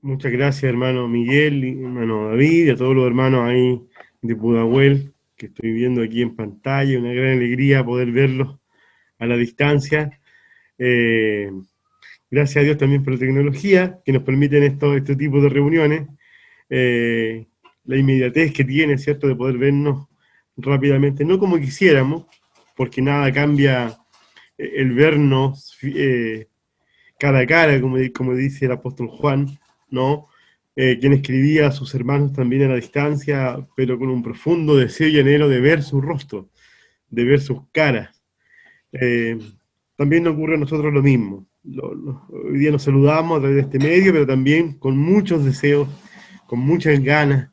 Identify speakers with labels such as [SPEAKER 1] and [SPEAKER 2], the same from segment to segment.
[SPEAKER 1] Muchas gracias, hermano Miguel, y hermano David, y a todos los hermanos ahí de Pudahuel, que estoy viendo aquí en pantalla. Una gran alegría poder verlos a la distancia. Eh, Gracias a Dios también por la tecnología que nos permiten este tipo de reuniones. Eh, la inmediatez que tiene, ¿cierto?, de poder vernos rápidamente, no como quisiéramos, porque nada cambia el vernos cara a cara, como dice el apóstol Juan, ¿no? Quien escribía a sus hermanos también a la distancia, pero con un profundo deseo y anhelo de ver su rostro, de ver sus caras. Eh, También nos ocurre a nosotros lo mismo. Hoy día nos saludamos a través de este medio, pero también con muchos deseos, con muchas ganas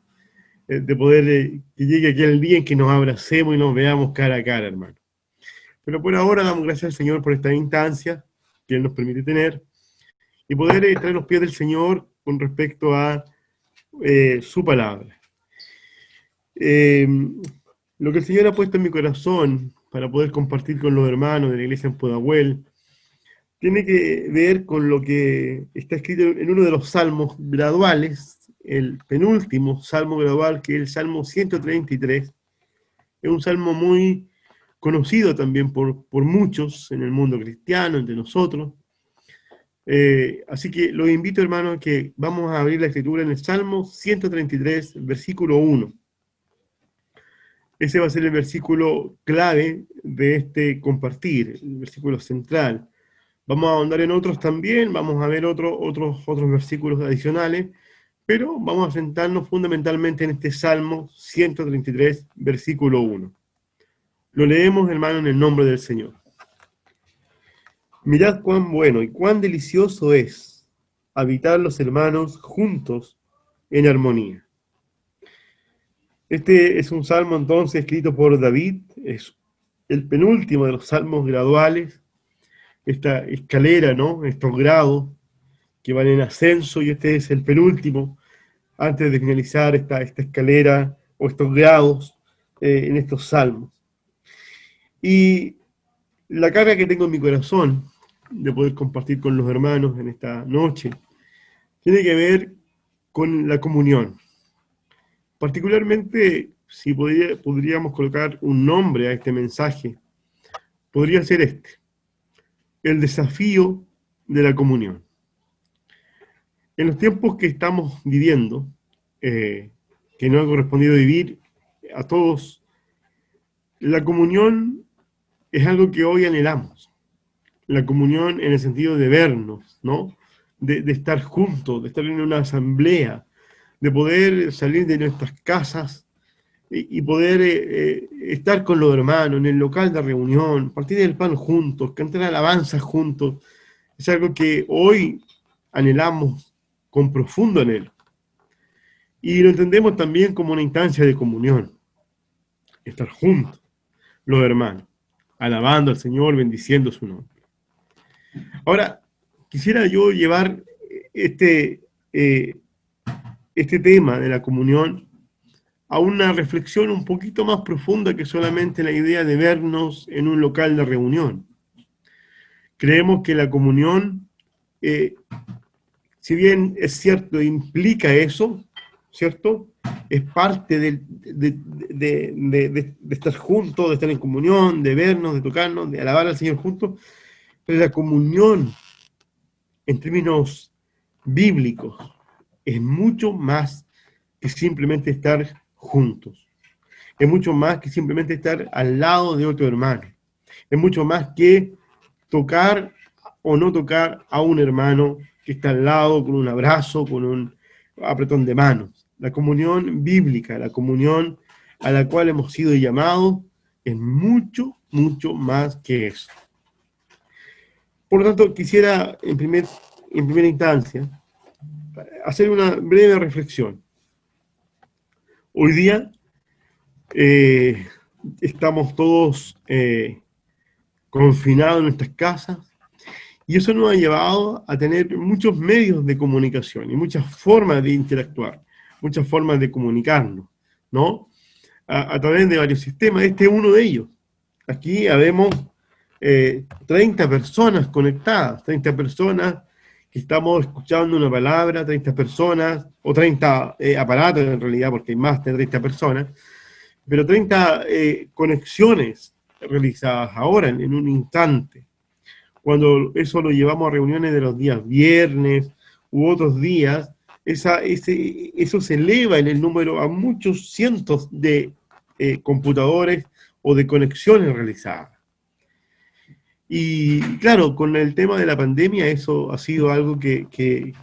[SPEAKER 1] de poder que llegue aquel día en que nos abracemos y nos veamos cara a cara, hermano. Pero por ahora damos gracias al Señor por esta instancia que Él nos permite tener y poder estar en los pies del Señor con respecto a su palabra. Eh, lo que el Señor ha puesto en mi corazón para poder compartir con los hermanos de la iglesia en Pudahuel tiene que ver con lo que está escrito en uno de los salmos graduales, el penúltimo salmo gradual, que es el Salmo 133. Es un salmo muy conocido también por muchos en el mundo cristiano, entre nosotros. Así que los invito, hermanos, que vamos a abrir la escritura en el Salmo 133, versículo 1. Ese va a ser el versículo clave de este compartir, el versículo central. Vamos a ahondar en otros también, vamos a ver otros versículos adicionales, pero vamos a centrarnos fundamentalmente en este Salmo 133, versículo 1. Lo leemos, hermano, en el nombre del Señor. Mirad cuán bueno y cuán delicioso es habitar los hermanos juntos en armonía. Este es un salmo entonces escrito por David, es el penúltimo de los salmos graduales, esta escalera, ¿no? Estos grados que van en ascenso, y este es el penúltimo, antes de finalizar esta escalera o estos grados en estos salmos. Y la carga que tengo en mi corazón de poder compartir con los hermanos en esta noche tiene que ver con la comunión. Particularmente, si podríamos colocar un nombre a este mensaje, podría ser este: el desafío de la comunión. En los tiempos que estamos viviendo, que no ha correspondido vivir a todos, la comunión es algo que hoy anhelamos. La comunión en el sentido de vernos, ¿no? De estar juntos, de estar en una asamblea, de poder salir de nuestras casas y poder estar con los hermanos en el local de reunión, partir el pan juntos, cantar alabanzas juntos. Es algo que hoy anhelamos con profundo anhelo. Y lo entendemos también como una instancia de comunión, estar juntos, los hermanos, alabando al Señor, bendiciendo su nombre. Ahora, quisiera yo llevar este, eh, este tema de la comunión a una reflexión un poquito más profunda que solamente la idea de vernos en un local de reunión. Creemos que la comunión, si bien es cierto, implica eso, ¿cierto? Es parte de estar juntos, de estar en comunión, de vernos, de tocarnos, de alabar al Señor juntos, pero la comunión, en términos bíblicos, es mucho más que simplemente estar juntos. Es mucho más que simplemente estar al lado de otro hermano. Es mucho más que tocar o no tocar a un hermano que está al lado con un abrazo, con un apretón de manos. La comunión bíblica, la comunión a la cual hemos sido llamados, es mucho, mucho más que eso. Por lo tanto, quisiera en primera instancia hacer una breve reflexión. Hoy día estamos todos confinados en nuestras casas, y eso nos ha llevado a tener muchos medios de comunicación y muchas formas de interactuar, muchas formas de comunicarnos, ¿no? A través de varios sistemas. Este es uno de ellos. Aquí habemos 30 personas conectadas, 30 personas que estamos escuchando una palabra, 30 personas, o 30 aparatos en realidad, porque hay más de 30 personas, pero 30 conexiones realizadas ahora, en un instante. Cuando eso lo llevamos a reuniones de los días viernes u otros días, eso se eleva en el número a muchos cientos de computadores o de conexiones realizadas. Y claro, con el tema de la pandemia eso ha sido algo que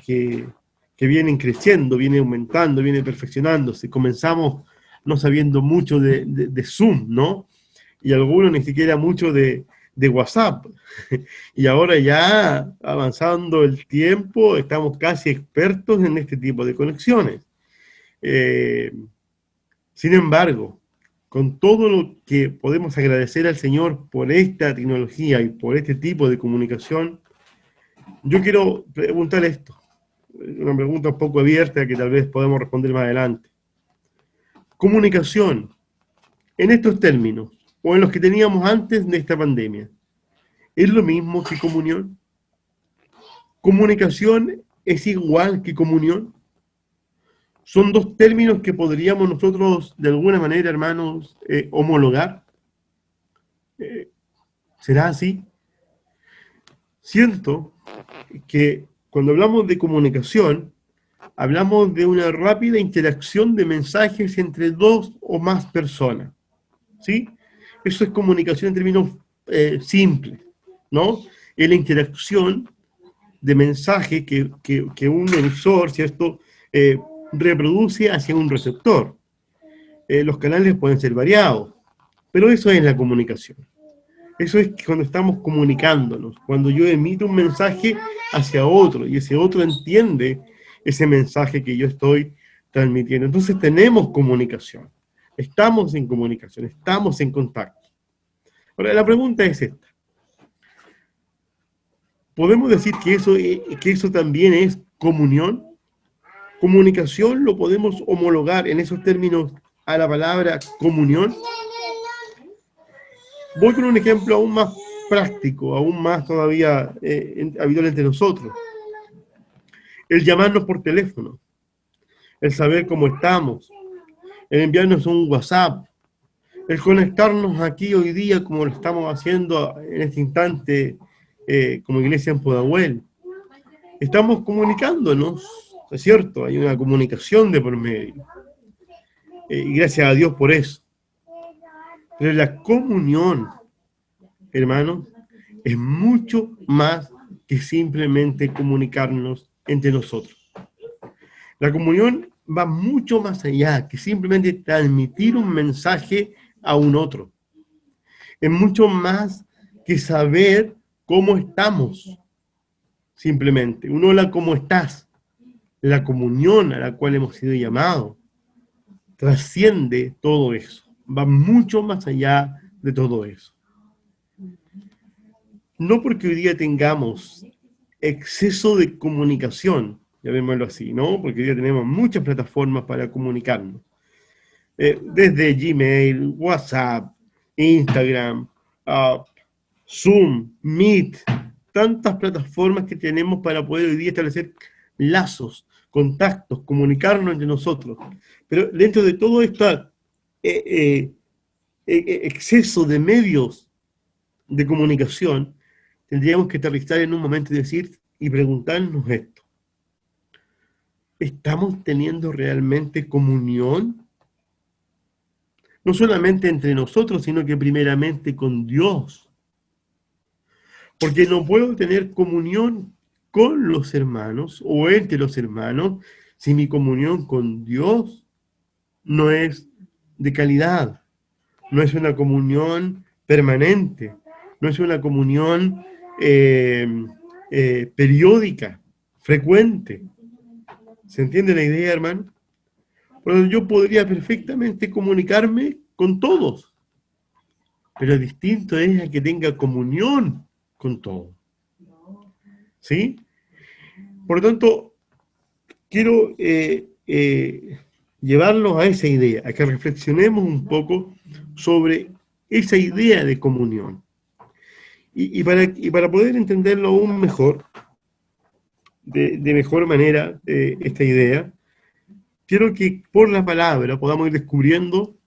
[SPEAKER 1] viene creciendo, viene aumentando, viene perfeccionándose. Comenzamos no sabiendo mucho de Zoom, ¿no? Y algunos ni siquiera mucho de WhatsApp. Y ahora ya, avanzando el tiempo, estamos casi expertos en este tipo de conexiones. Eh, Sin embargo, con todo lo que podemos agradecer al Señor por esta tecnología y por este tipo de comunicación, yo quiero preguntar esto, una pregunta un poco abierta que tal vez podemos responder más adelante. Comunicación, en estos términos, o en los que teníamos antes de esta pandemia, ¿es lo mismo que comunión? ¿Comunicación es igual que comunión? ¿Son dos términos que podríamos nosotros, de alguna manera, hermanos, homologar? ¿Será así? Siento que cuando hablamos de comunicación, hablamos de una rápida interacción de mensajes entre dos o más personas, ¿sí? Eso es comunicación en términos simples, ¿no? Es la interacción de mensaje que un emisor, ¿cierto?, reproduce hacia un receptor. Los canales pueden ser variados, pero eso es la comunicación. Eso es cuando estamos comunicándonos, cuando yo emito un mensaje hacia otro y ese otro entiende ese mensaje que yo estoy transmitiendo. Entonces tenemos comunicación, estamos en comunicación, estamos en contacto. Ahora, la pregunta es esta. ¿Podemos decir que eso también es comunión? ¿Comunicación lo podemos homologar en esos términos a la palabra comunión? Voy con un ejemplo aún más práctico, aún más todavía habitual entre nosotros. El llamarnos por teléfono, el saber cómo estamos, el enviarnos un WhatsApp, el conectarnos aquí hoy día como lo estamos haciendo en este instante como iglesia en Pudahuel. Estamos comunicándonos, ¿es cierto? Hay una comunicación de por medio. Y gracias a Dios por eso. Pero la comunión, hermanos, es mucho más que simplemente comunicarnos entre nosotros. La comunión va mucho más allá que simplemente transmitir un mensaje a un otro. Es mucho más que saber cómo estamos, simplemente. Un hola, ¿cómo estás? La comunión a la cual hemos sido llamados trasciende todo eso. Va mucho más allá de todo eso. No porque hoy día tengamos exceso de comunicación, llamémoslo así, ¿no? Porque hoy día tenemos muchas plataformas para comunicarnos. Desde Gmail, WhatsApp, Instagram, Zoom, Meet, tantas plataformas que tenemos para poder hoy día establecer lazos, contactos, comunicarnos entre nosotros. Pero dentro de todo este exceso de medios de comunicación, tendríamos que aterrizar en un momento y decir y preguntarnos esto. ¿Estamos teniendo realmente comunión? No solamente entre nosotros, sino que primeramente con Dios. Porque no puedo tener comunión con los hermanos o entre los hermanos si mi comunión con Dios no es de calidad, no es una comunión permanente, no es una comunión periódica, frecuente. ¿Se entiende la idea, hermano? Por lo tanto, yo podría perfectamente comunicarme con todos, pero distinto es a que tenga comunión con todos. ¿Sí? Por lo tanto, quiero llevarlos a esa idea, a que reflexionemos un poco sobre esa idea de comunión. Y para poder entenderlo aún mejor, de mejor manera esta idea, quiero que por la palabra podamos ir descubriendo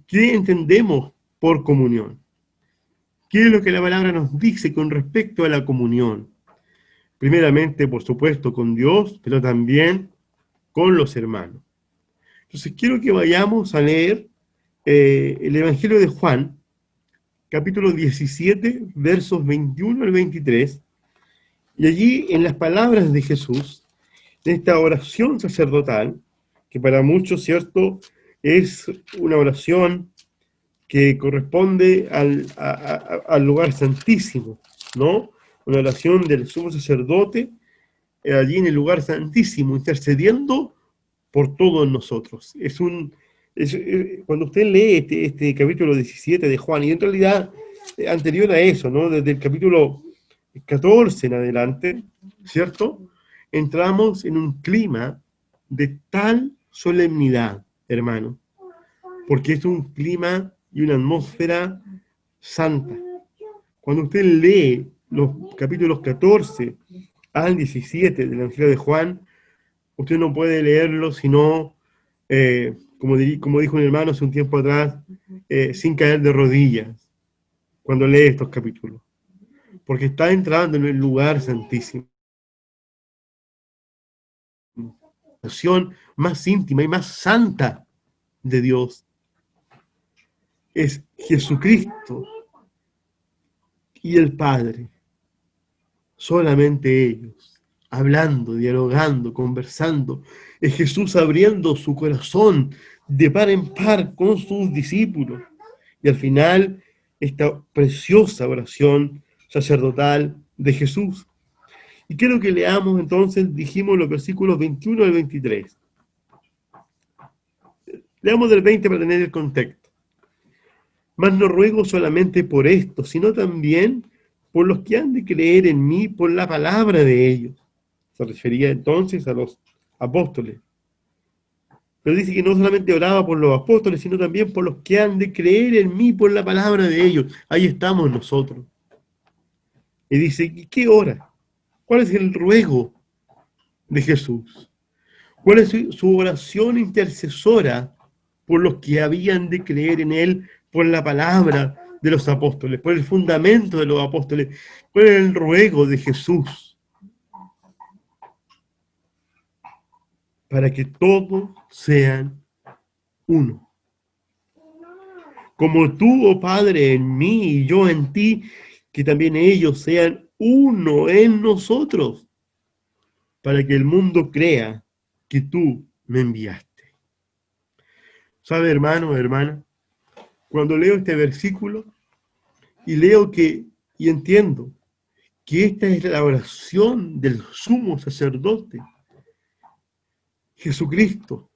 [SPEAKER 1] qué entendemos por comunión. ¿Qué es lo que la palabra nos dice con respecto a la comunión? Primeramente, por supuesto, con Dios, pero también con los hermanos. Entonces, quiero que vayamos a leer el Evangelio de Juan, capítulo 17, versos 21 al 23, y allí en las palabras de Jesús, de esta oración sacerdotal, que para muchos, ¿cierto?, es una oración que corresponde al lugar santísimo, ¿no? Una oración del sumo sacerdote allí en el lugar santísimo, intercediendo por todos nosotros. Cuando usted lee este capítulo 17 de Juan, y en realidad anterior a eso, ¿no? Desde el capítulo 14 en adelante, ¿cierto? Entramos en un clima de tal solemnidad, hermano, porque es un clima y una atmósfera santa. Cuando usted lee los capítulos 14 al 17 del Evangelio de Juan, usted no puede leerlo sino, como dijo un hermano hace un tiempo atrás, sin caer de rodillas cuando lee estos capítulos, porque está entrando en el lugar santísimo, la relación más íntima y más santa de Dios. Es Jesucristo y el Padre, solamente ellos, hablando, dialogando, conversando. Es Jesús abriendo su corazón de par en par con sus discípulos. Y al final, esta preciosa oración sacerdotal de Jesús. Y quiero que leamos entonces, dijimos los versículos 21 al 23. Leamos del 20 para tener el contexto. Mas no ruego solamente por esto, sino también por los que han de creer en mí por la palabra de ellos. Se refería entonces a los apóstoles. Pero dice que no solamente oraba por los apóstoles, sino también por los que han de creer en mí por la palabra de ellos. Ahí estamos nosotros. Y dice, ¿qué ora? ¿Cuál es el ruego de Jesús? ¿Cuál es su oración intercesora por los que habían de creer en él por la palabra de los apóstoles, por el fundamento de los apóstoles? ¿Cuál es el ruego de Jesús? Para que todos sean uno. Como tú, oh Padre, en mí y yo en ti, que también ellos sean uno en nosotros, para que el mundo crea que tú me enviaste. ¿Sabe, hermano, hermana? Cuando leo este versículo y y entiendo que esta es la oración del sumo sacerdote, Jesucristo,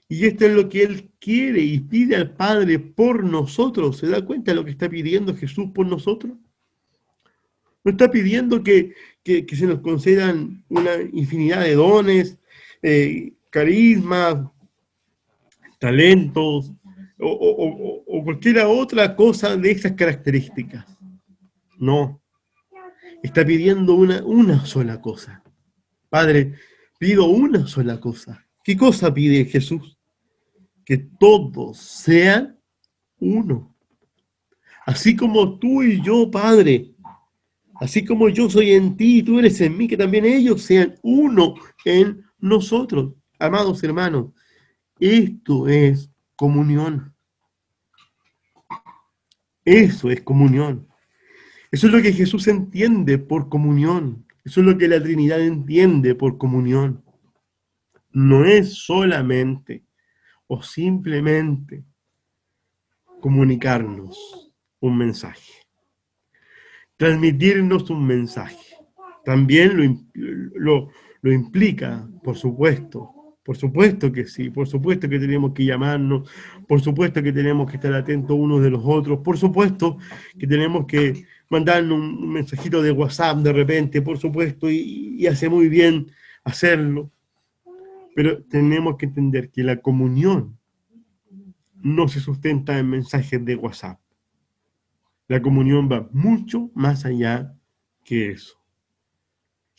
[SPEAKER 1] y esto es lo que Él quiere y pide al Padre por nosotros. ¿Se da cuenta de lo que está pidiendo Jesús por nosotros? No está pidiendo que se nos concedan una infinidad de dones, carismas, talentos o cualquier otra cosa de esas características. No, está pidiendo una sola cosa. Padre, pido una sola cosa. ¿Qué cosa pide Jesús? Que todos sean uno. Así como tú y yo, Padre, así como yo soy en ti y tú eres en mí, que también ellos sean uno en nosotros. Amados hermanos, esto es comunión. Eso es comunión. Eso es lo que Jesús entiende por comunión. Eso es lo que la Trinidad entiende por comunión. No es solamente o simplemente comunicarnos un mensaje, transmitirnos un mensaje. También lo implica, por supuesto que sí, por supuesto que tenemos que llamarnos, por supuesto que tenemos que estar atentos unos de los otros, por supuesto que tenemos que mandarnos un mensajito de WhatsApp de repente, por supuesto, y hace muy bien hacerlo, pero tenemos que entender que la comunión no se sustenta en mensajes de WhatsApp. La comunión va mucho más allá que eso.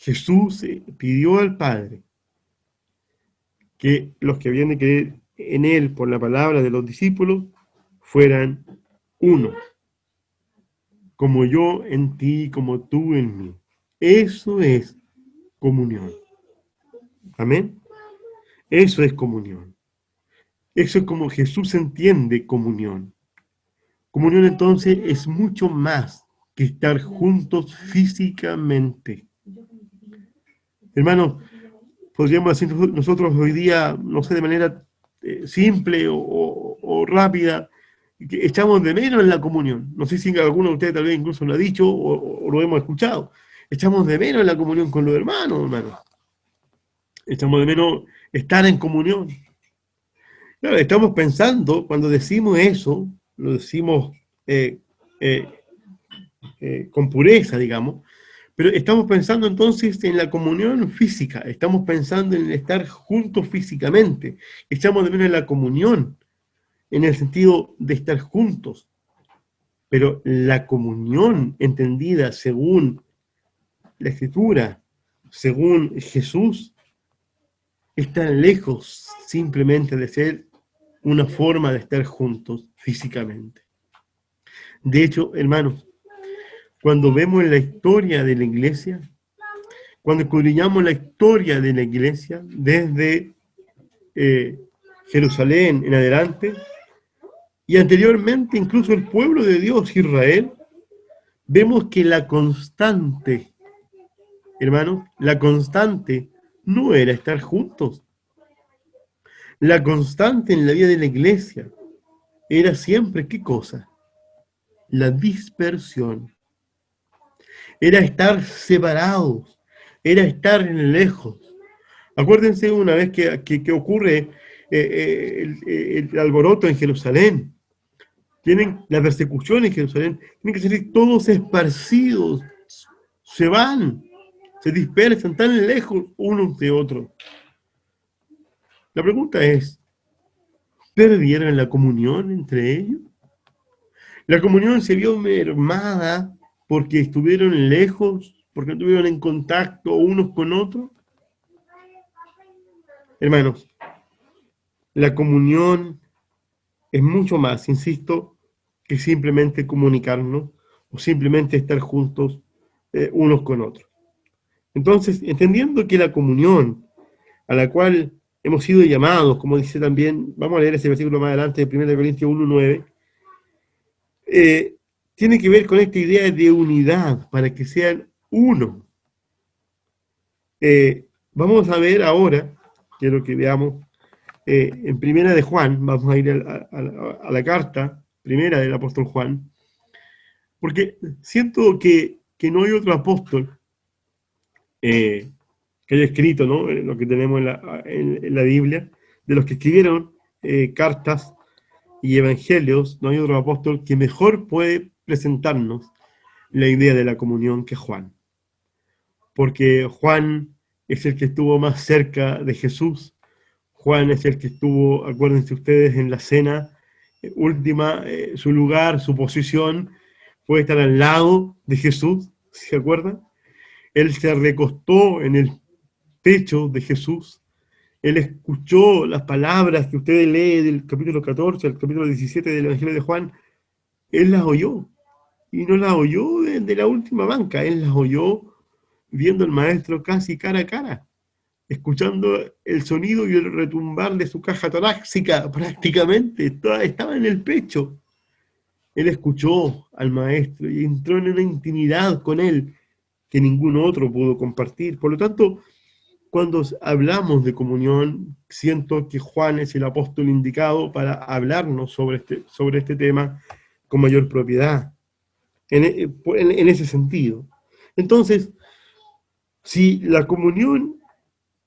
[SPEAKER 1] Jesús pidió al Padre que los que habían de creer en Él por la palabra de los discípulos fueran uno, como yo en ti, como tú en mí. Eso es comunión. Amén. Eso es comunión. Eso es como Jesús entiende comunión. Comunión entonces es mucho más que estar juntos físicamente. Hermanos, podríamos decir nosotros hoy día, no sé, de manera simple o rápida, que echamos de menos en la comunión. No sé si alguno de ustedes tal vez incluso lo ha dicho o lo hemos escuchado. Echamos de menos en la comunión con los hermanos. Echamos de menos estar en comunión. Claro, estamos pensando, cuando decimos eso, lo decimos eh, eh, con pureza, digamos, pero estamos pensando entonces en la comunión física, estamos pensando en estar juntos físicamente, echamos de menos en la comunión, en el sentido de estar juntos, pero la comunión entendida según la Escritura, según Jesús, está lejos simplemente de ser una forma de estar juntos físicamente. De hecho, hermanos, cuando vemos la historia de la iglesia, cuando escudriñamos la historia de la iglesia, desde Jerusalén en adelante, y anteriormente incluso el pueblo de Dios, Israel, vemos que la constante, hermanos, la constante no era estar juntos. La constante en la vida de la iglesia era siempre, ¿qué cosa? La dispersión. Era estar separados, era estar lejos. Acuérdense una vez que ocurre el alboroto en Jerusalén, tienen la persecución en Jerusalén, tienen que ser todos esparcidos, se van, se dispersan tan lejos unos de otros. La pregunta es, ¿perdieron la comunión entre ellos? La comunión se vio mermada porque estuvieron lejos, porque no estuvieron en contacto unos con otros. Hermanos, la comunión es mucho más, insisto, que simplemente comunicarnos o simplemente estar juntos unos con otros. Entonces, entendiendo que la comunión a la cual hemos sido llamados, como dice también, vamos a leer ese versículo más adelante de 1 Corintios 1:9, tiene que ver con esta idea de unidad, para que sean uno. Vamos a ver ahora, quiero que veamos, en Primera de Juan, vamos a ir a la carta primera del apóstol Juan, porque siento que no hay otro apóstol que haya escrito, ¿no? Lo que tenemos en la Biblia, de los que escribieron cartas y evangelios, no hay otro apóstol que mejor puede presentarnos la idea de la comunión que Juan. Porque Juan es el que estuvo más cerca de Jesús. Juan es el que estuvo, acuérdense ustedes, en la cena última, su lugar, su posición, fue estar al lado de Jesús, ¿se acuerdan? Él se recostó en el pecho de Jesús. Él escuchó las palabras que ustedes leen del capítulo 14 al capítulo 17 del Evangelio de Juan. Él las oyó. Y no las oyó de la última banca. Él las oyó viendo al maestro casi cara a cara, escuchando el sonido y el retumbar de su caja torácica prácticamente. Estaba en el pecho. Él escuchó al maestro y entró en una intimidad con él que ningún otro pudo compartir. Por lo tanto, cuando hablamos de comunión, siento que Juan es el apóstol indicado para hablarnos sobre este tema con mayor propiedad, en ese sentido. Entonces, si la comunión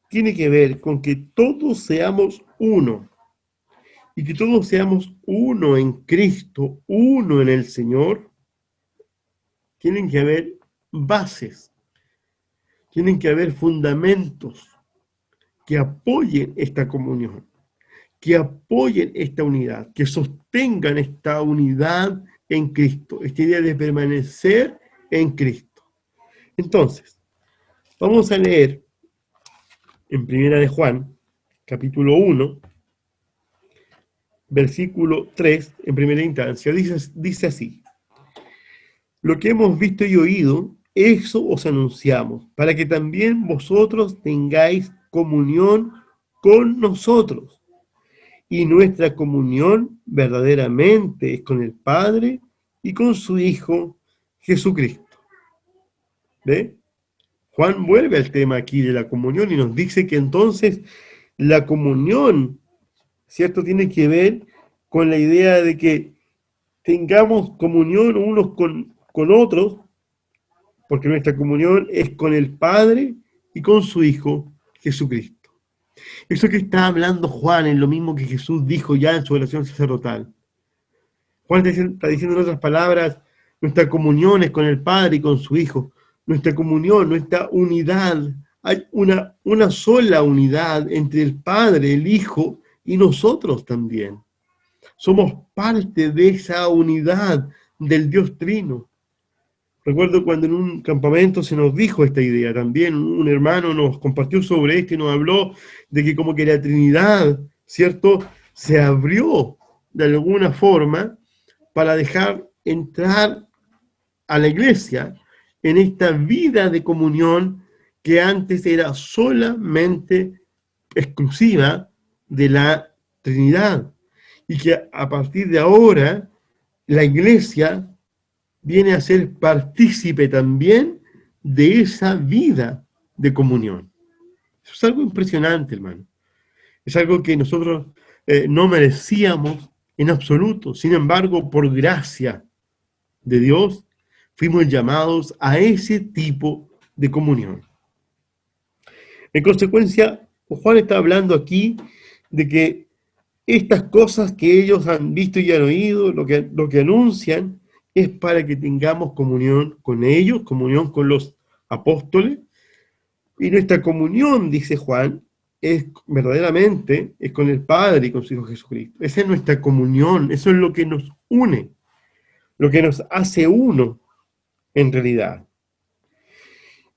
[SPEAKER 1] tiene que ver con que todos seamos uno, y que todos seamos uno en Cristo, uno en el Señor, tienen que haber bases, tienen que haber fundamentos que apoyen esta comunión, que apoyen esta unidad, que sostengan esta unidad en Cristo, esta idea de permanecer en Cristo. Entonces, Vamos a leer en Primera de Juan, capítulo 1, versículo 3, en primera instancia. Dice así: lo que hemos visto y oído, eso os anunciamos, para que también vosotros tengáis comunión con nosotros. Y nuestra comunión verdaderamente es con el Padre y con su Hijo Jesucristo. ¿Ve? Juan vuelve al tema aquí de la comunión y nos dice que entonces la comunión, ¿cierto?, tiene que ver con la idea de que tengamos comunión unos con otros, porque nuestra comunión es con el Padre y con su Hijo Jesucristo. Eso que está hablando Juan es lo mismo que Jesús dijo ya en su oración sacerdotal. Juan está diciendo en otras palabras, nuestra comunión es con el Padre y con su Hijo. Nuestra comunión, nuestra unidad, hay una sola unidad entre el Padre, el Hijo y nosotros también. Somos parte de esa unidad del Dios Trino. Recuerdo cuando en un campamento se nos dijo esta idea también, un hermano nos compartió sobre esto y nos habló de que como que la Trinidad, ¿cierto?, se abrió de alguna forma para dejar entrar a la iglesia en esta vida de comunión que antes era solamente exclusiva de la Trinidad, y que a partir de ahora la iglesia viene a ser partícipe también de esa vida de comunión. Eso es algo impresionante, hermano. Es algo que nosotros no merecíamos en absoluto. Sin embargo, por gracia de Dios, fuimos llamados a ese tipo de comunión. En consecuencia, Juan está hablando aquí de que estas cosas que ellos han visto y han oído, lo que anuncian, es para que tengamos comunión con ellos, comunión con los apóstoles. Y nuestra comunión, dice Juan, es verdaderamente es con el Padre y con su Hijo Jesucristo. Esa es nuestra comunión, eso es lo que nos une, lo que nos hace uno en realidad.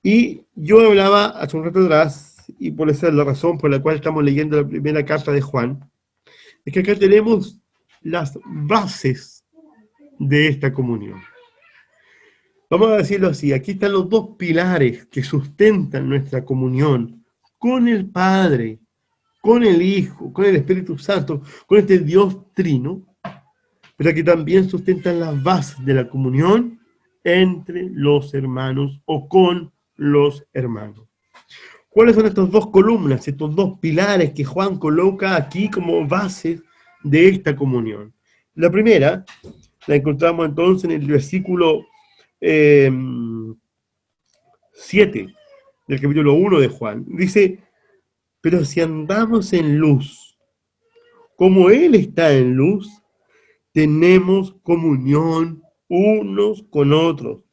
[SPEAKER 1] Y yo hablaba hace un rato atrás, y por esa es la razón por la cual estamos leyendo la primera carta de Juan, es que acá tenemos las bases de esta comunión. Vamos a decirlo así, aquí están los dos pilares que sustentan nuestra comunión con el Padre, con el Hijo, con el Espíritu Santo, con este Dios Trino, pero que también sustentan las bases de la comunión entre los hermanos o con los hermanos. ¿Cuáles son estas dos columnas, estos dos pilares que Juan coloca aquí como bases de esta comunión? La primera la encontramos entonces en el versículo 7 del capítulo 1 de Juan. Dice: pero si andamos en luz, como Él está en luz, tenemos comunión unos con otros.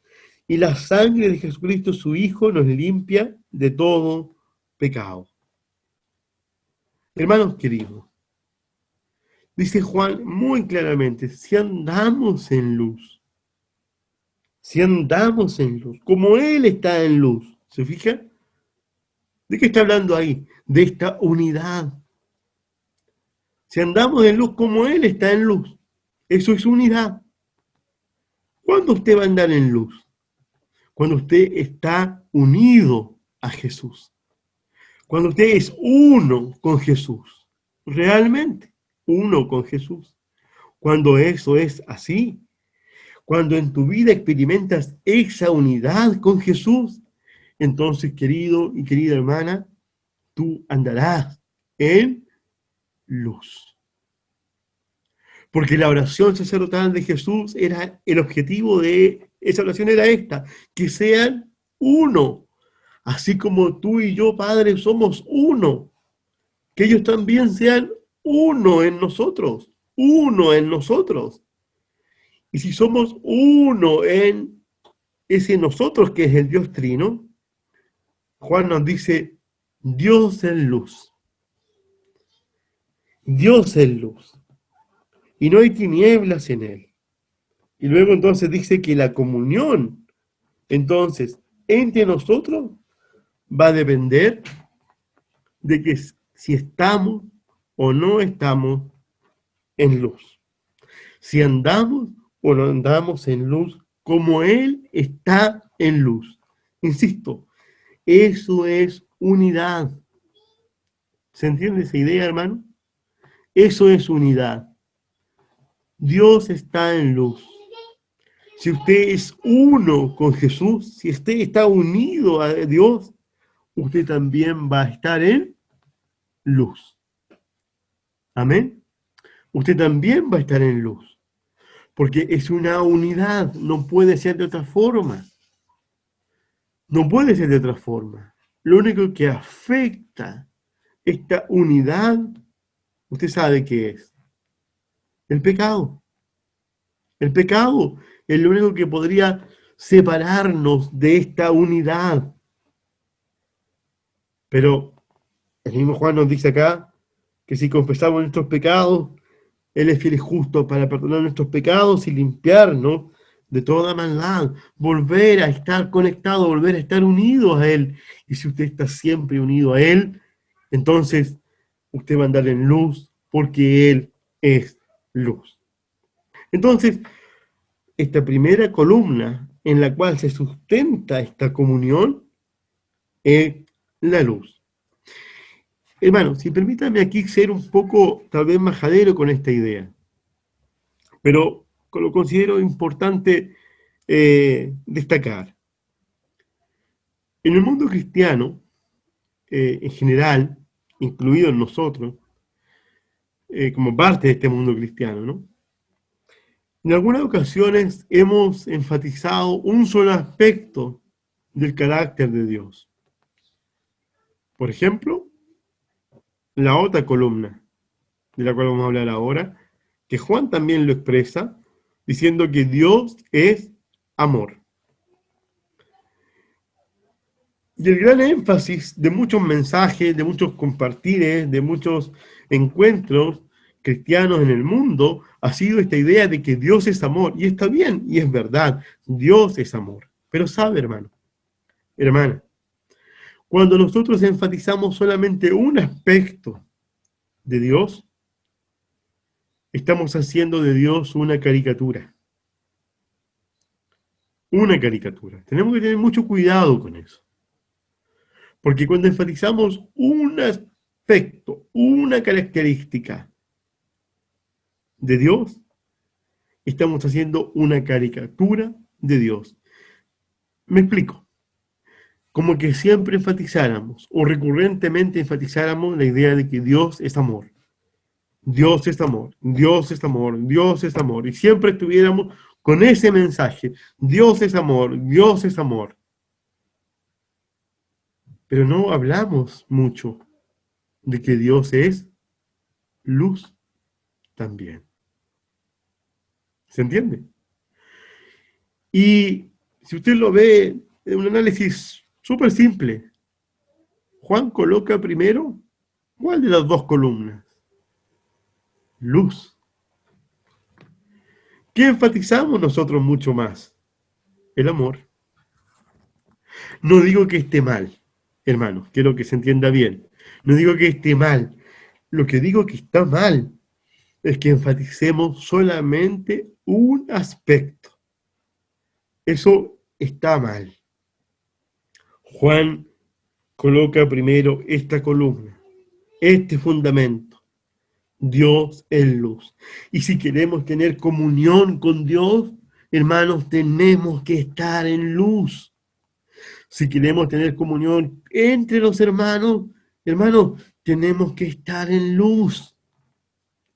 [SPEAKER 1] Y la sangre de Jesucristo, su Hijo, nos limpia de todo pecado. Hermanos queridos, dice Juan muy claramente, si andamos en luz, como Él está en luz, ¿se fija? ¿De qué está hablando ahí? De esta unidad. Si andamos en luz como Él está en luz, eso es unidad. ¿Cuándo usted va a andar en luz? Cuando usted está unido a Jesús. Cuando usted es uno con Jesús. Realmente uno con Jesús. Cuando eso es así, cuando en tu vida experimentas esa unidad con Jesús, entonces, querido y querida hermana, tú andarás en luz. Porque la oración sacerdotal de Jesús era, el objetivo de esa oración era esta, que sean uno, así como tú y yo, Padre, somos uno, que ellos también sean uno en nosotros, uno en nosotros. Y si somos uno en ese nosotros que es el Dios Trino, Juan nos dice, Dios es luz. Dios es luz. Y no hay tinieblas en él. Y luego entonces dice que la comunión, entonces, entre nosotros va a depender de que si estamos o no estamos en luz. Si andamos o no andamos en luz, como Él está en luz. Insisto, eso es unidad. ¿Se entiende esa idea, hermano? Eso es unidad. Dios está en luz. Si usted es uno con Jesús, si usted está unido a Dios, usted también va a estar en luz. Amén. Usted también va a estar en luz. Porque es una unidad, no puede ser de otra forma. No puede ser de otra forma. Lo único que afecta esta unidad, usted sabe qué es. El pecado. El pecado es lo único que podría separarnos de esta unidad. Pero el mismo Juan nos dice acá que si confesamos nuestros pecados, Él es fiel y justo para perdonar nuestros pecados y limpiarnos de toda maldad, volver a estar conectado, volver a estar unido a Él. Y si usted está siempre unido a Él, entonces usted va a andar en luz porque Él es luz. Entonces, esta primera columna en la cual se sustenta esta comunión es la luz. Hermano, si permítame aquí ser un poco tal vez majadero con esta idea, pero lo considero importante destacar. En el mundo cristiano, en general, incluido en nosotros, como parte de este mundo cristiano, ¿no? En algunas ocasiones hemos enfatizado un solo aspecto del carácter de Dios. Por ejemplo, la otra columna, de la cual vamos a hablar ahora, que Juan también lo expresa, diciendo que Dios es amor. Y el gran énfasis de muchos mensajes, de muchos compartires, de muchos encuentros cristianos en el mundo, ha sido esta idea de que Dios es amor. Y está bien, y es verdad, Dios es amor. Pero sabe, hermano, hermana, cuando nosotros enfatizamos solamente un aspecto de Dios, estamos haciendo de Dios una caricatura. Una caricatura. Tenemos que tener mucho cuidado con eso. Porque cuando enfatizamos un aspecto, una característica de Dios, estamos haciendo una caricatura de Dios. Me explico. Como que siempre enfatizáramos o recurrentemente enfatizáramos la idea de que Dios es amor. Dios es amor, Dios es amor, Dios es amor. Y siempre estuviéramos con ese mensaje. Dios es amor, Dios es amor. Pero no hablamos mucho de que Dios es luz también. ¿Se entiende? Y si usted lo ve en un análisis súper simple, Juan coloca primero, ¿cuál de las dos columnas? Luz. ¿Qué enfatizamos nosotros mucho más? El amor. No digo que esté mal, hermanos, quiero que se entienda bien. No digo que esté mal. Lo que digo que está mal es que enfaticemos solamente un aspecto. Eso está mal. Juan coloca primero esta columna, este fundamento. Dios es luz. Y si queremos tener comunión con Dios, hermanos, tenemos que estar en luz. Si queremos tener comunión entre los hermanos, hermanos, tenemos que estar en luz.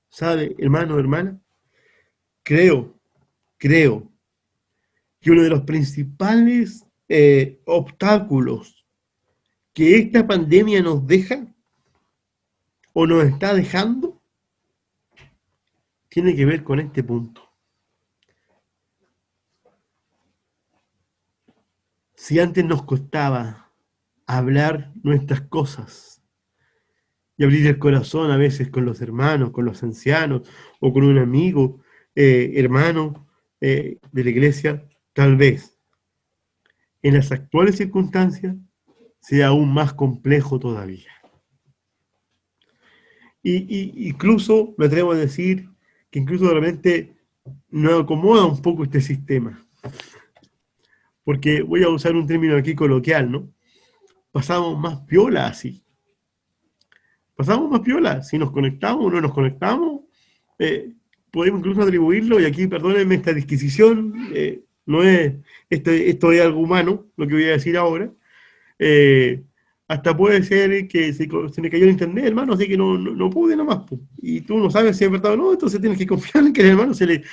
[SPEAKER 1] ¿Sabe, hermano, hermana? Creo que uno de los principales obstáculos que esta pandemia nos deja o nos está dejando tiene que ver con este punto. Si antes nos costaba hablar nuestras cosas y abrir el corazón a veces con los hermanos, con los ancianos o con un amigo, hermano de la iglesia, tal vez en las actuales circunstancias sea aún más complejo todavía. Incluso me atrevo a decir que incluso de repente nos acomoda un poco este sistema. Porque voy a usar un término aquí coloquial, ¿no? Pasamos más piola así. Pasamos más piola. Si nos conectamos o no nos conectamos, eh, podemos incluso atribuirlo, y aquí perdónenme esta disquisición, no es, esto es algo humano, lo que voy a decir ahora. Eh, Hasta puede ser que se me cayó el internet, hermano, así que no pude nomás. Po. Y tú no sabes si es verdad o no, entonces tienes que confiar en que el hermano se le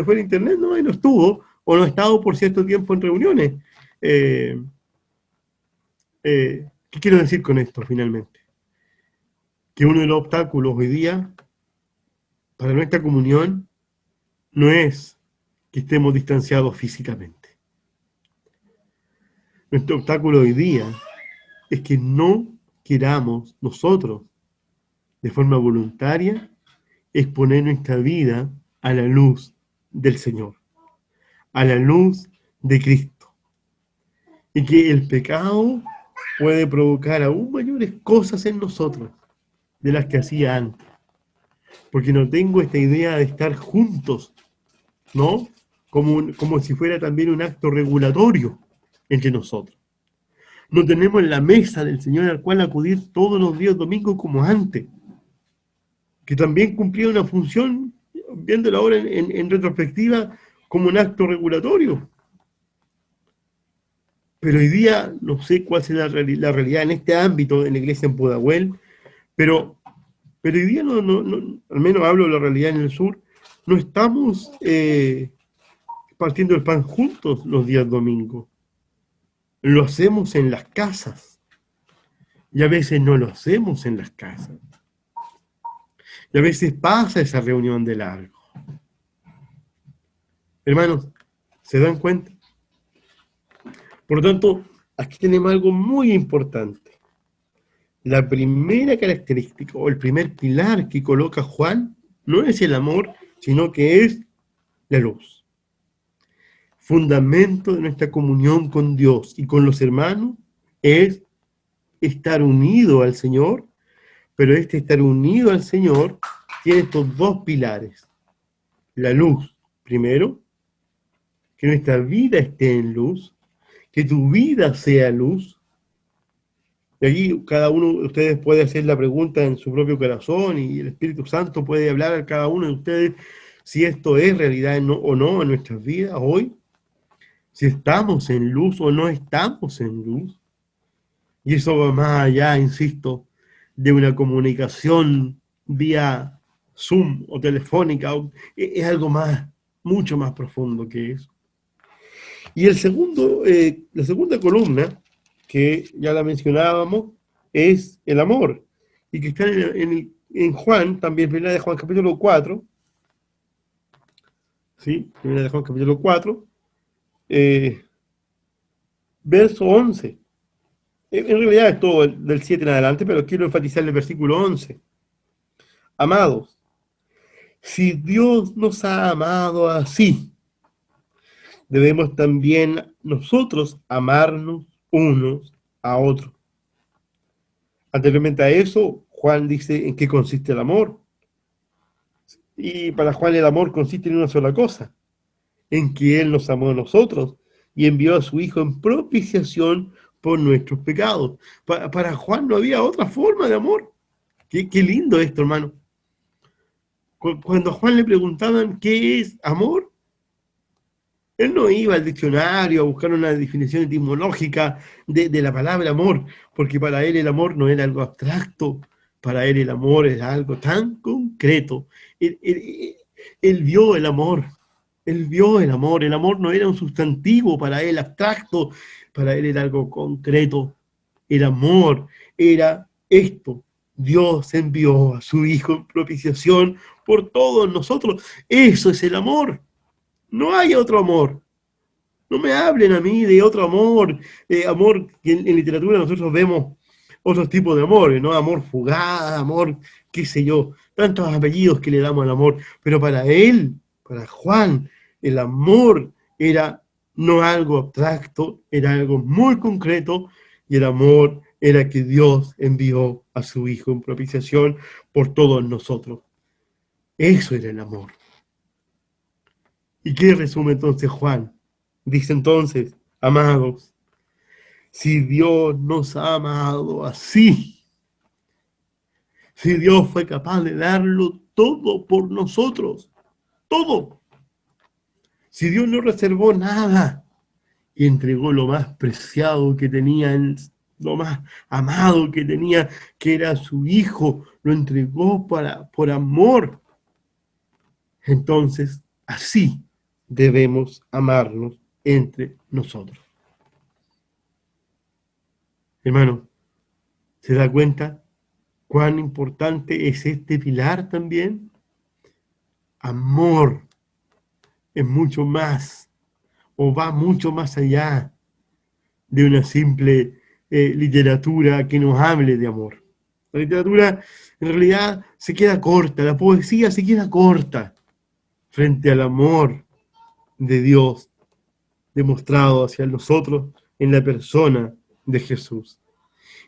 [SPEAKER 1] fue el internet, ¿no? Y no estuvo, o no ha estado por cierto tiempo en reuniones. Eh, ¿Qué quiero decir con esto finalmente? Que uno de los obstáculos hoy día para nuestra comunión no es que estemos distanciados físicamente. Nuestro obstáculo hoy día es que no queramos nosotros, de forma voluntaria, exponer nuestra vida a la luz del Señor, a la luz de Cristo. Y que el pecado puede provocar aún mayores cosas en nosotros de las que hacía antes. Porque no tengo esta idea de estar juntos, ¿no? Como si fuera también un acto regulatorio entre nosotros. No tenemos la mesa del Señor al cual acudir todos los días domingos como antes, que también cumplía una función, viéndolo ahora en retrospectiva, como un acto regulatorio. Pero hoy día no sé cuál será la realidad en este ámbito en la iglesia en Pudahuel, pero hoy día, al menos hablo de la realidad en el sur, no estamos partiendo el pan juntos los días domingos. Lo hacemos en las casas. Y a veces no lo hacemos en las casas. Y a veces pasa esa reunión de largo. Hermanos, ¿se dan cuenta? Por lo tanto, aquí tenemos algo muy importante. La primera característica o el primer pilar que coloca Juan no es el amor, sino que es la luz. Fundamento de nuestra comunión con Dios y con los hermanos es estar unido al Señor, pero este estar unido al Señor tiene estos dos pilares. La luz, primero, que nuestra vida esté en luz, que tu vida sea luz. Y allí cada uno de ustedes puede hacer la pregunta en su propio corazón y el Espíritu Santo puede hablar a cada uno de ustedes si esto es realidad o no en nuestras vidas hoy, si estamos en luz o no estamos en luz. Y eso va más allá, insisto, de una comunicación vía Zoom o telefónica, es algo más, mucho más profundo que eso. Y la segunda columna, que ya la mencionábamos, es el amor, y que está en Juan, también primera de Juan capítulo 4, ¿sí? Primera de Juan capítulo 4, verso 11. En realidad es todo del 7 en adelante, pero quiero enfatizar el versículo 11. Amados, si Dios nos ha amado así, debemos también nosotros amarnos unos a otros. Anteriormente a eso, Juan dice en qué consiste el amor. Y para Juan el amor consiste en una sola cosa, en que Él nos amó a nosotros y envió a su Hijo en propiciación por nuestros pecados. Para Juan no había otra forma de amor. Qué lindo esto, hermano. Cuando a Juan le preguntaban qué es amor, él no iba al diccionario a buscar una definición etimológica de la palabra amor, porque para él el amor no era algo abstracto, para él el amor era algo tan concreto. Él vio el amor, el amor no era un sustantivo para él abstracto, para él era algo concreto. El amor era esto. Dios envió a su Hijo en propiciación por todos nosotros. Eso es el amor. No hay otro amor. No me hablen a mí de otro amor. Amor que en literatura nosotros vemos otros tipos de amores, ¿no? Amor fugaz, amor, qué sé yo, tantos apellidos que le damos al amor. Pero para él, para Juan, el amor era no algo abstracto, era algo muy concreto y el amor era que Dios envió a su Hijo en propiciación por todos nosotros. Eso era el amor. ¿Y qué resume entonces Juan? Dice entonces, amados, si Dios nos ha amado así, si Dios fue capaz de darlo todo por nosotros, todo, si Dios no reservó nada y entregó lo más preciado que tenía, lo más amado que tenía, que era su Hijo, lo entregó por amor, entonces así debemos amarnos entre nosotros. Hermano, ¿se da cuenta cuán importante es este pilar también? Amor es mucho más, o va mucho más allá de una simple literatura que nos hable de amor. La literatura en realidad se queda corta, la poesía se queda corta frente al amor de Dios demostrado hacia nosotros en la persona de Jesús.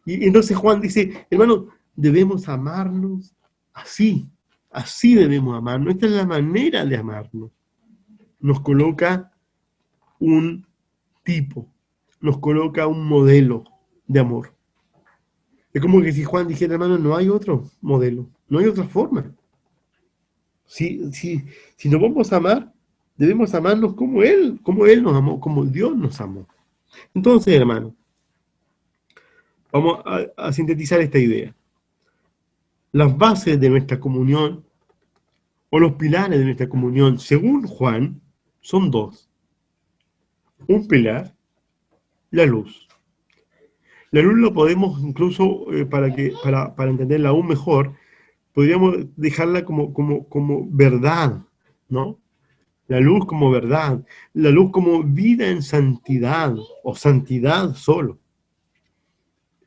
[SPEAKER 1] Y entonces Juan dice, hermano, debemos amarnos así, así debemos amarnos, esta es la manera de amarnos. Nos coloca un tipo, nos coloca un modelo de amor. Es como que si Juan dijera, hermano, no hay otro modelo, no hay otra forma. Si nos vamos a amar, debemos amarnos como Él nos amó, como Dios nos amó. Entonces, hermano, vamos a sintetizar esta idea. Las bases de nuestra comunión, o los pilares de nuestra comunión, según Juan, son dos. Un pilar, la luz. La luz lo podemos incluso, para entenderla aún mejor, podríamos dejarla como verdad, ¿no? La luz como verdad, la luz como vida en santidad, o santidad solo.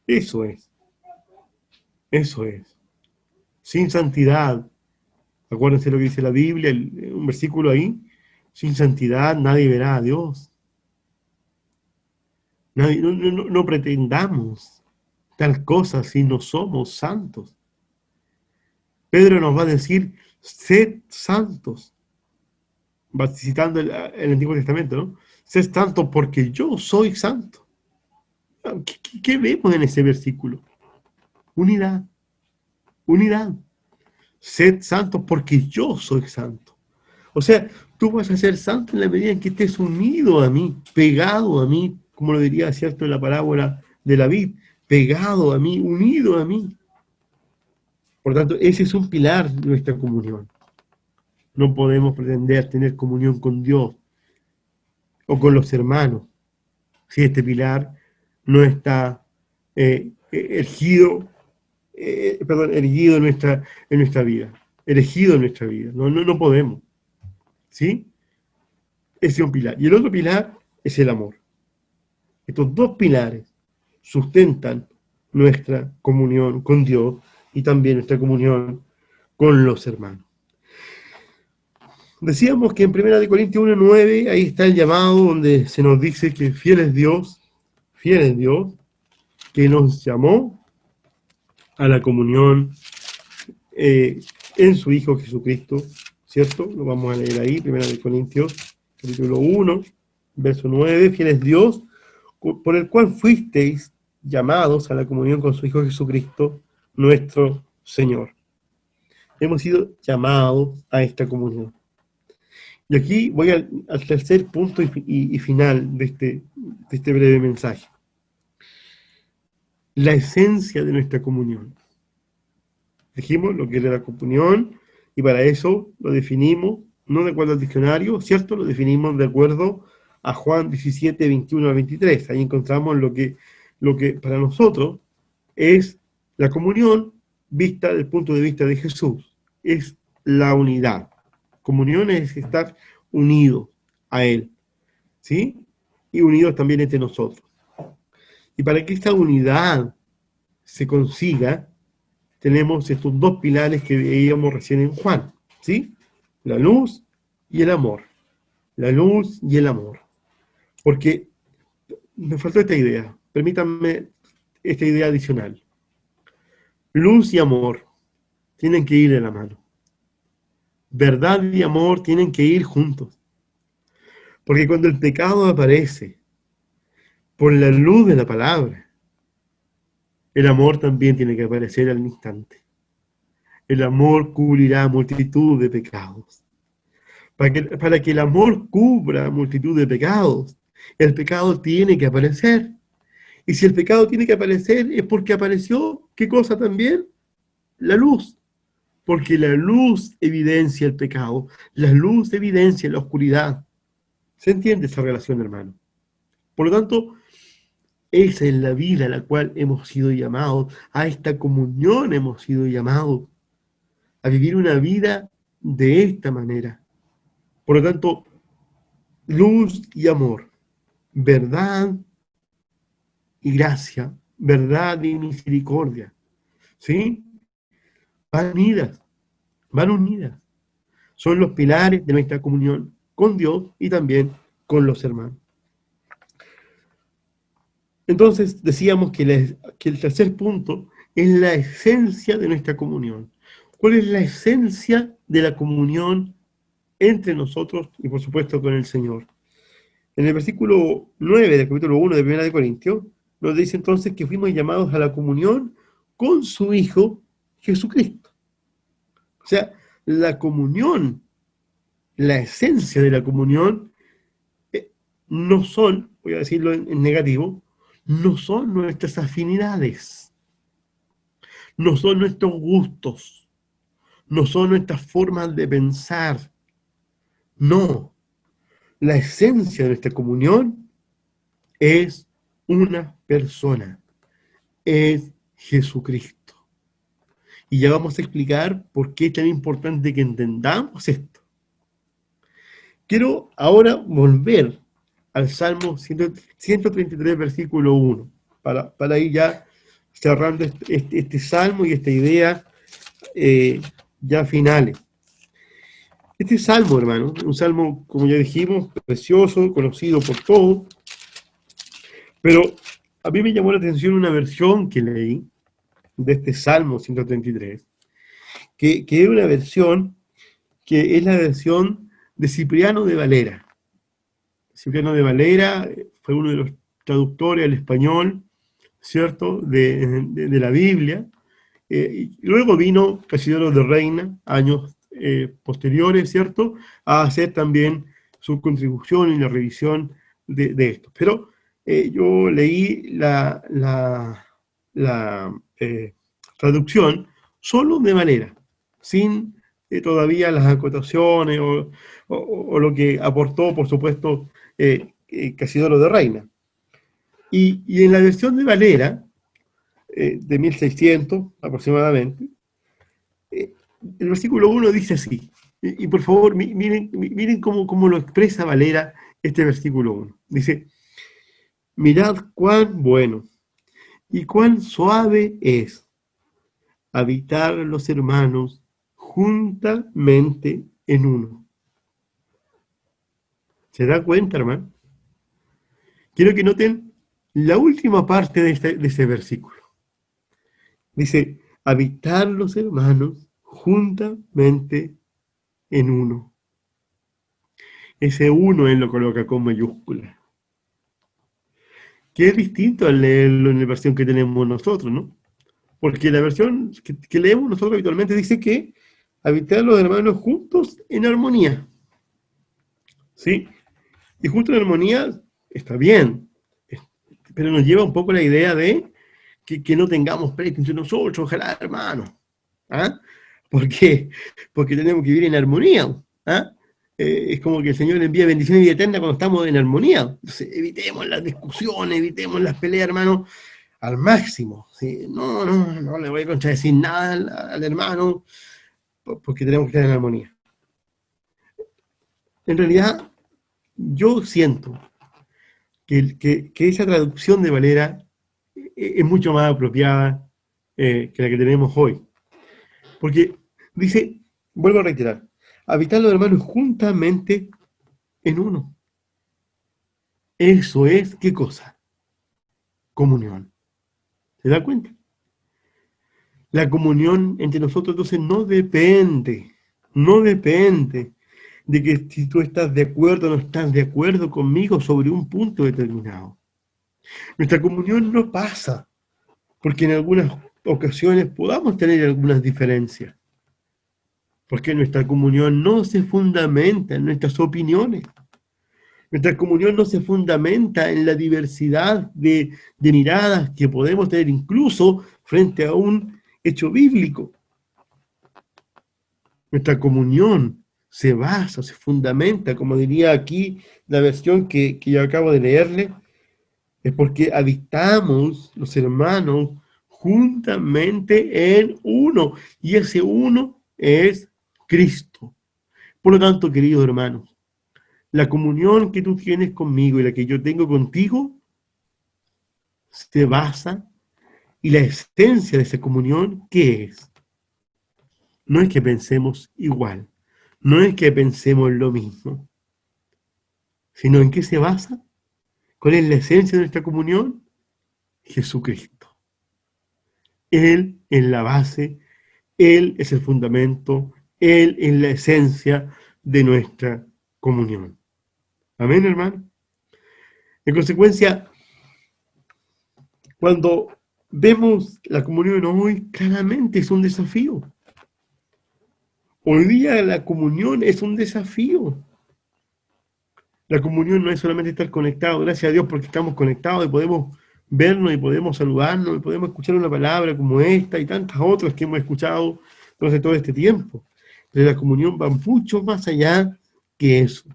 [SPEAKER 1] Eso es, eso es. Sin santidad, acuérdense lo que dice la Biblia, un versículo ahí, sin santidad nadie verá a Dios. Nadie, no pretendamos tal cosa si no somos santos. Pedro nos va a decir, sed santos, va citando el Antiguo Testamento, ¿no? Sed santos porque yo soy santo. ¿Qué vemos en ese versículo? Unidad, unidad. Sed santos porque yo soy santo. O sea, tú vas a ser santo en la medida en que estés unido a mí, pegado a mí, como lo diría, ¿cierto?, en la parábola de la vid, pegado a mí, unido a mí. Por tanto, ese es un pilar de nuestra comunión. No podemos pretender tener comunión con Dios o con los hermanos si este pilar no está erguido en nuestra vida, erigido en nuestra vida. No podemos. ¿Sí? Ese es un pilar. Y el otro pilar es el amor. Estos dos pilares sustentan nuestra comunión con Dios y también nuestra comunión con los hermanos. Decíamos que en 1 Corintios 1:9, ahí está el llamado donde se nos dice que fiel es Dios, que nos llamó a la comunión en su Hijo Jesucristo, ¿cierto? Lo vamos a leer ahí, 1 Corintios, capítulo 1, verso 9, fiel es Dios, por el cual fuisteis llamados a la comunión con su Hijo Jesucristo, nuestro Señor. Hemos sido llamados a esta comunión. Y aquí voy al tercer punto y final de este breve mensaje. La esencia de nuestra comunión. Dijimos lo que era la comunión y para eso lo definimos, no de acuerdo al diccionario, ¿cierto? Lo definimos de acuerdo a Juan 17, 21 al 23. Ahí encontramos lo que para nosotros es la comunión vista desde el punto de vista de Jesús. Es la unidad. Comunión es estar unidos a Él, ¿sí? Y unidos también entre nosotros. Y para que esta unidad se consiga, tenemos estos dos pilares que veíamos recién en Juan, ¿sí? La luz y el amor. La luz y el amor. Porque me faltó esta idea. Permítanme esta idea adicional. Luz y amor tienen que ir de la mano. Verdad y amor tienen que ir juntos. Porque cuando el pecado aparece por la luz de la palabra, el amor también tiene que aparecer al instante. El amor cubrirá multitud de pecados. Para que el amor cubra multitud de pecados, el pecado tiene que aparecer. Y si el pecado tiene que aparecer es porque apareció, ¿qué cosa también? La luz. Porque la luz evidencia el pecado, la luz evidencia la oscuridad. ¿Se entiende esa relación, hermano? Por lo tanto, esa es la vida a la cual hemos sido llamados, a esta comunión hemos sido llamados, a vivir una vida de esta manera. Por lo tanto, luz y amor, verdad y gracia, verdad y misericordia, ¿sí? Van unidas, van unidas. Son los pilares de nuestra comunión con Dios y también con los hermanos. Entonces decíamos que el tercer punto es la esencia de nuestra comunión. ¿Cuál es la esencia de la comunión entre nosotros y por supuesto con el Señor? En el versículo 9 del capítulo 1 de 1 de Corintios nos dice entonces que fuimos llamados a la comunión con su Hijo Jesucristo. O sea, la comunión, la esencia de la comunión no son, voy a decirlo en negativo, no son nuestras afinidades, no son nuestros gustos, no son nuestras formas de pensar. No, la esencia de nuestra comunión es una persona, es Jesucristo. Y ya vamos a explicar por qué es tan importante que entendamos esto. Quiero ahora volver al Salmo 133, versículo 1, para ir ya cerrando este salmo y esta idea ya finales. Este salmo, hermano, un salmo, como ya dijimos, precioso, conocido por todos, pero a mí me llamó la atención una versión que leí de este Salmo 133, que es una versión que es la versión de Cipriano de Valera. Cipriano de Valera fue uno de los traductores al español, ¿cierto?, de la Biblia. Y luego vino Casidoro de Reina, años posteriores, ¿cierto?, a hacer también su contribución en la revisión de esto. Pero yo leí la traducción solo de Valera, sin todavía las acotaciones o lo que aportó, por supuesto, Casidoro de Reina. Y en la versión de Valera, de 1600 aproximadamente, el versículo 1 dice así, y por favor miren cómo lo expresa Valera este versículo 1. Dice, mirad cuán bueno y cuán suave es habitar los hermanos juntamente en uno. ¿Se da cuenta, hermano? Quiero que noten la última parte de ese versículo. Dice, habitar los hermanos juntamente en uno. Ese uno él lo coloca con mayúscula. Que es distinto al leerlo en la versión que tenemos nosotros, ¿no? Porque la versión que leemos nosotros habitualmente dice que habitar los hermanos juntos en armonía. ¿Sí? Y justo en armonía está bien, pero nos lleva un poco la idea de que no tengamos pleito entre nosotros, ojalá, hermano. ¿Ah? ¿Por qué? Porque tenemos que vivir en armonía. ¿Ah? Es como que el Señor envía bendición y vida eterna cuando estamos en armonía. Entonces, evitemos las discusiones, evitemos las peleas, hermano, al máximo. ¿Sí? No le voy a contradecir nada al hermano, porque tenemos que estar en armonía. En realidad, yo siento que esa traducción de Valera es mucho más apropiada que la que tenemos hoy. Porque dice, vuelvo a reiterar, habitar los hermanos juntamente en uno. Eso es, ¿qué cosa? Comunión. ¿Se da cuenta? La comunión entre nosotros entonces no depende de que si tú estás de acuerdo o no estás de acuerdo conmigo sobre un punto determinado. Nuestra comunión no pasa porque en algunas ocasiones podamos tener algunas diferencias, porque nuestra comunión no se fundamenta en nuestras opiniones. Nuestra comunión no se fundamenta en la diversidad de miradas que podemos tener incluso frente a un hecho bíblico. Nuestra comunión se basa, se fundamenta, como diría aquí la versión que yo acabo de leerle, es porque habitamos los hermanos juntamente en uno, y ese uno es Cristo. Por lo tanto, queridos hermanos, la comunión que tú tienes conmigo y la que yo tengo contigo se basa, y la esencia de esa comunión, ¿qué es? No es que pensemos igual, no es que pensemos lo mismo, sino en qué se basa. ¿Cuál es la esencia de nuestra comunión? Jesucristo. Él es la base, Él es el fundamento, Él es la esencia de nuestra comunión. Amén, hermano. En consecuencia, cuando vemos la comunión hoy, claramente es un desafío. Hoy día la comunión es un desafío. La comunión no es solamente estar conectados, gracias a Dios porque estamos conectados y podemos vernos y podemos saludarnos y podemos escuchar una palabra como esta y tantas otras que hemos escuchado durante todo este tiempo. Pero la comunión va mucho más allá que eso.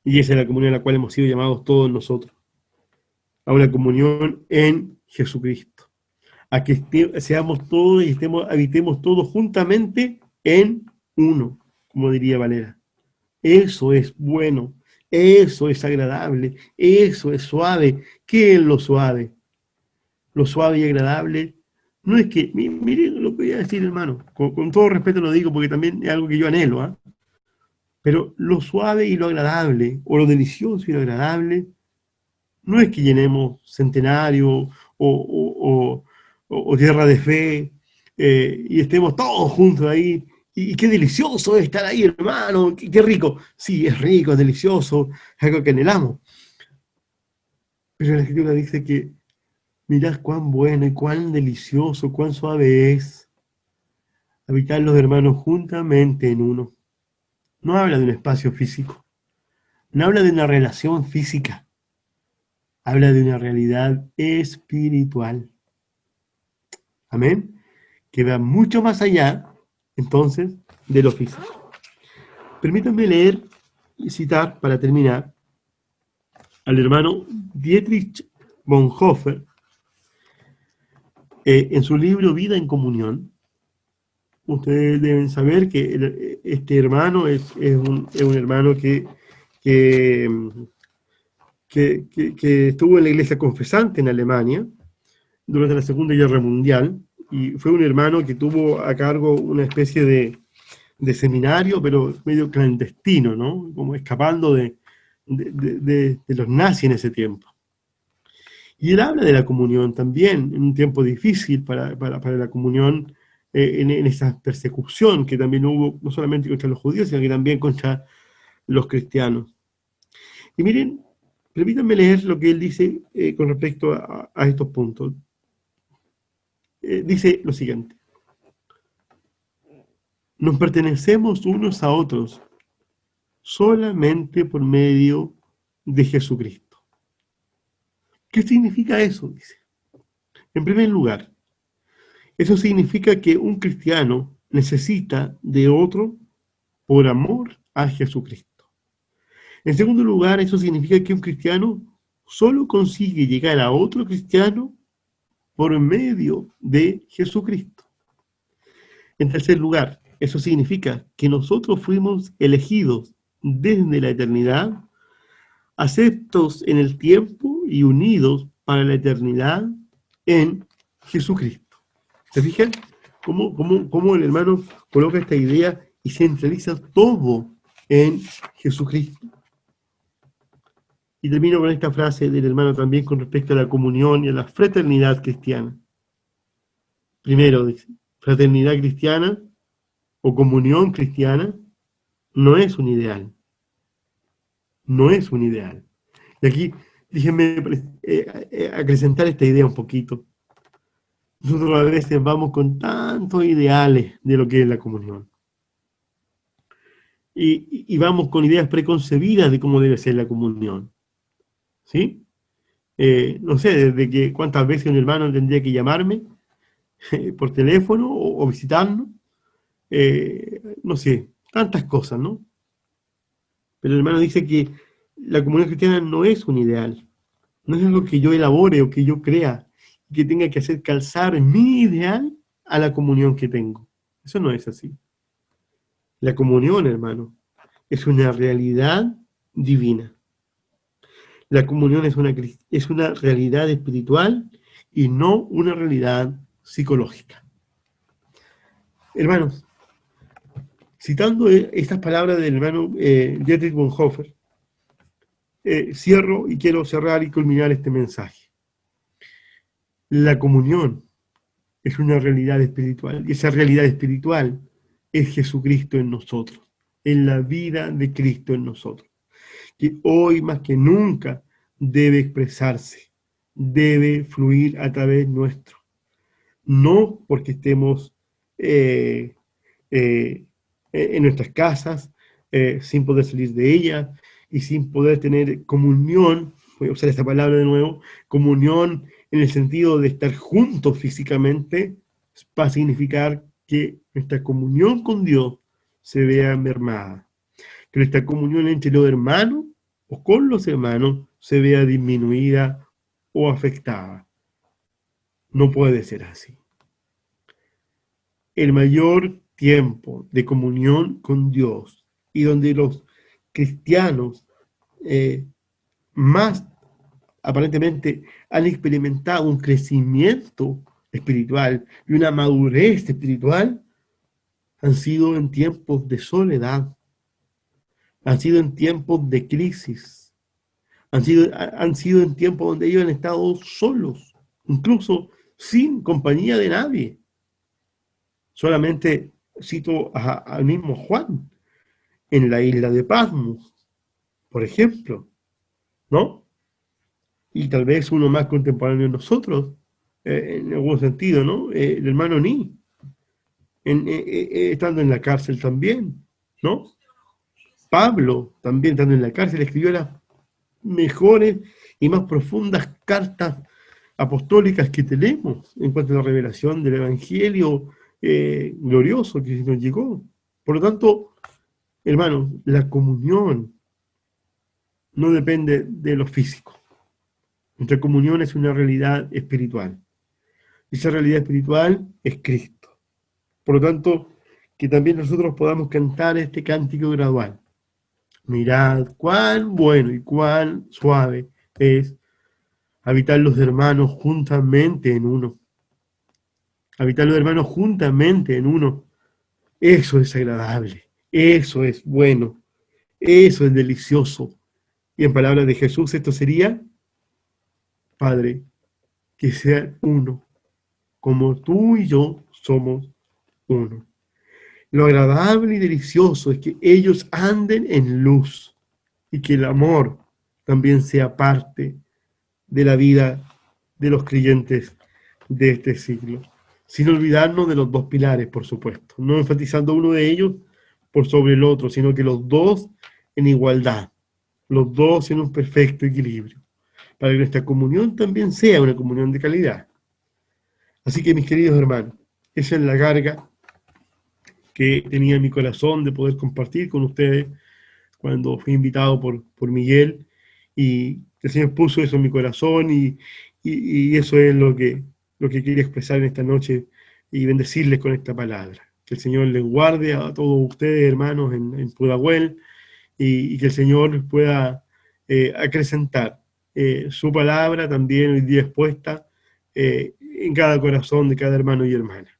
[SPEAKER 1] Y esa es la comunión a la cual hemos sido llamados todos nosotros. A una comunión en Jesucristo. A que seamos todos y habitemos todos juntamente en uno, como diría Valera. Eso es bueno, eso es agradable, eso es suave. ¿Qué es lo suave? Lo suave y agradable no es que, mire lo que voy a decir, hermano, con todo respeto lo digo porque también es algo que yo anhelo, ¿eh? Pero lo suave y lo agradable, o lo delicioso y lo agradable, no es que llenemos Centenario o Tierra de Fe y estemos todos juntos ahí. Y qué delicioso es estar ahí, hermano, qué rico. Sí, es rico, es delicioso, es algo que anhelamos. Pero la Escritura dice que mirad cuán bueno y cuán delicioso, cuán suave es habitar los hermanos juntamente en uno. No habla de un espacio físico, no habla de una relación física, habla de una realidad espiritual. Amén. Que va mucho más allá, entonces, de lo físico. Permítanme leer y citar, para terminar, al hermano Dietrich Bonhoeffer, en su libro Vida en Comunión. Ustedes deben saber que este hermano es un hermano que estuvo en la iglesia confesante en Alemania durante la Segunda Guerra Mundial, y fue un hermano que tuvo a cargo una especie de seminario, pero medio clandestino, ¿no? Como escapando de los nazis en ese tiempo. Y él habla de la comunión también, en un tiempo difícil para la comunión, en esa persecución que también hubo, no solamente contra los judíos, sino que también contra los cristianos. Y miren, permítanme leer lo que él dice con respecto a estos puntos. Dice lo siguiente: nos pertenecemos unos a otros solamente por medio de Jesucristo. ¿Qué significa eso? Dice. En primer lugar, eso significa que un cristiano necesita de otro por amor a Jesucristo. En segundo lugar, eso significa que un cristiano solo consigue llegar a otro cristiano por medio de Jesucristo. En tercer lugar, eso significa que nosotros fuimos elegidos desde la eternidad, aceptos en el tiempo y unidos para la eternidad en Jesucristo. ¿Se fijan? ¿Cómo el hermano coloca esta idea y centraliza todo en Jesucristo? Y termino con esta frase del hermano también con respecto a la comunión y a la fraternidad cristiana. Primero, dice, fraternidad cristiana o comunión cristiana no es un ideal. No es un ideal. Y aquí, déjenme acrecentar esta idea un poquito. Nosotros a veces vamos con tantos ideales de lo que es la comunión. Y vamos con ideas preconcebidas de cómo debe ser la comunión. ¿Sí? No sé, desde que cuántas veces un hermano tendría que llamarme por teléfono o visitarnos. No sé, tantas cosas, ¿no? Pero el hermano dice que la comunión cristiana no es un ideal. No es algo que yo elabore o que yo crea, que tenga que hacer calzar mi ideal a la comunión que tengo. Eso no es así. La comunión, hermano, es una realidad divina. La comunión es una realidad espiritual y no una realidad psicológica. Hermanos, citando estas palabras del hermano Dietrich Bonhoeffer, cierro y quiero cerrar y culminar este mensaje. La comunión es una realidad espiritual y esa realidad espiritual es Jesucristo en nosotros, en la vida de Cristo en nosotros, que hoy más que nunca debe expresarse, debe fluir a través nuestro. No porque estemos en nuestras casas, sin poder salir de ellas y sin poder tener comunión, voy a usar esta palabra de nuevo, comunión en el sentido de estar juntos físicamente, va a significar que nuestra comunión con Dios se vea mermada, que nuestra comunión entre los hermanos o con los hermanos se vea disminuida o afectada. No puede ser así. El mayor tiempo de comunión con Dios y donde los cristianos más aparentemente han experimentado un crecimiento espiritual y una madurez espiritual han sido en tiempos de soledad, han sido en tiempos de crisis, han sido en tiempos donde ellos han estado solos, incluso sin compañía de nadie. Solamente cito al mismo Juan, en la isla de Patmos, por ejemplo, ¿no? Y tal vez uno más contemporáneo de nosotros, en algún sentido, ¿no? El hermano Ni, estando en la cárcel también, ¿no? Pablo, también estando en la cárcel, escribió las mejores y más profundas cartas apostólicas que tenemos en cuanto a la revelación del Evangelio glorioso que nos llegó. Por lo tanto, hermanos, la comunión no depende de lo físico. Nuestra comunión es una realidad espiritual. Esa realidad espiritual es Cristo. Por lo tanto, que también nosotros podamos cantar este cántico gradual. Mirad cuán bueno y cuán suave es habitar los hermanos juntamente en uno. Habitar los hermanos juntamente en uno. Eso es agradable. Eso es bueno. Eso es delicioso. Y en palabras de Jesús esto sería: Padre, que sea uno, como tú y yo somos uno. Lo agradable y delicioso es que ellos anden en luz y que el amor también sea parte de la vida de los creyentes de este siglo. Sin olvidarnos de los dos pilares, por supuesto, no enfatizando uno de ellos por sobre el otro, sino que los dos en igualdad, los dos en un perfecto equilibrio, para que nuestra comunión también sea una comunión de calidad. Así que, mis queridos hermanos, esa es la carga que tenía en mi corazón de poder compartir con ustedes cuando fui invitado por Miguel, y el Señor puso eso en mi corazón y eso es lo que quería expresar en esta noche y bendecirles con esta palabra. Que el Señor les guarde a todos ustedes, hermanos, en Pudahuel, y que el Señor pueda acrecentar su palabra también hoy día expuesta en cada corazón de cada hermano y hermana.